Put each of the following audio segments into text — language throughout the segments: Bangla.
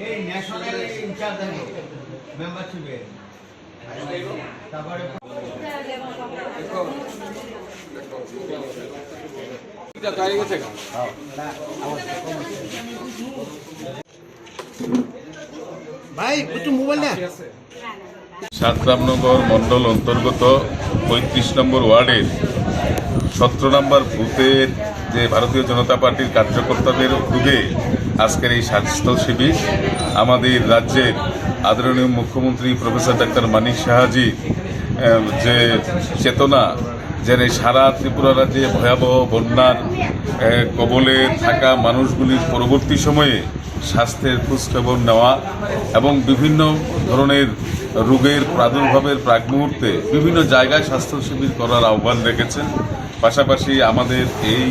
এই ন্যাশনাল ইনচার্জ মেম্বারশিপে তারপরে ভাই একটু মোবাইল না। সাতরামনগর মণ্ডল অন্তর্গত ৩৫ নম্বর ওয়ার্ডের ১৭ নম্বর বুথের যে ভারতীয় জনতা পার্টির কার্যকর্তাদের উদ্যোগে আজকের এই স্বাস্থ্য শিবির আমাদের রাজ্যের আদরণীয় মুখ্যমন্ত্রী প্রফেসর ডাক্তার মানিক সাহাজি যে চেতনা যে সারা ত্রিপুরা রাজ্যে ভয়াবহ বন্যার কবলে থাকা মানুষগুলির পরবর্তী সময়ে স্বাস্থ্যের খোঁজখবর নেওয়া এবং বিভিন্ন ধরনের রোগের প্রাদুর্ভাবের প্রাক মুহূর্তে বিভিন্ন জায়গায় স্বাস্থ্য শিবির করার আহ্বান রেখেছেন। পাশাপাশি আমাদের এই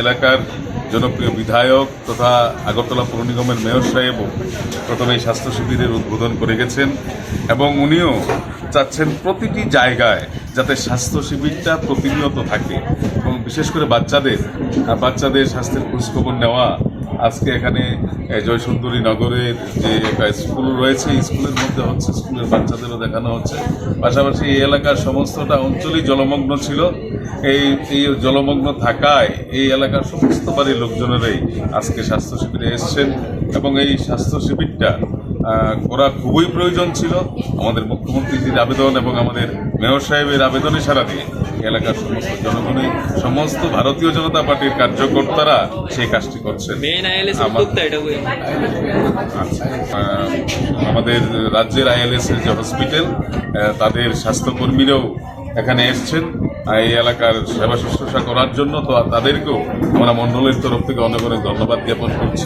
এলাকার জনপ্রিয় বিধায়ক তথা আগরতলা পৌর নিগমের মেয়র সাহেবও প্রথমে এই স্বাস্থ্য শিবিরের উদ্বোধন করে গেছেন এবং উনিও চাচ্ছেন প্রতিটি জায়গায় যাতে স্বাস্থ্য শিবিরটা প্রতিনিয়ত থাকে এবং বিশেষ করে বাচ্চাদের স্বাস্থ্যের খোঁজখবর নেওয়া। আজকে এখানে জয়সুন্দরী নগরের যে একটা স্কুল রয়েছে স্কুলের মধ্যে হচ্ছে, স্কুলের বাচ্চাদেরও দেখানো হচ্ছে। পাশাপাশি এই এলাকার সমস্তটা অঞ্চলই জলমগ্ন ছিল। এই জলমগ্ন থাকায় এই এলাকার সমস্ত বাড়ির লোকজনেরাই আজকে স্বাস্থ্য শিবিরে এসছেন এবং এই স্বাস্থ্য শিবিরটা করা খুবই প্রয়োজন ছিল। আমাদের মুখ্যমন্ত্রীর আবেদন এবং আমাদের মেয়র সাহেবের আবেদনে সাড়া দিয়ে এলাকার সমস্ত জনগণই সমস্ত ভারতীয় জনতা পার্টির কার্যকর্তারা সেই কাজটি করছেন। আমাদের রাজ্যের আইএলএস এর যে হসপিটাল তাদের স্বাস্থ্যকর্মীরাও এখানে এসছেন এই এলাকার সেবা শুশ্রূষা করার জন্য। তো তাদেরকেও আমরা মণ্ডলের তরফ থেকে অনেক অনেক ধন্যবাদ জ্ঞাপন করছি।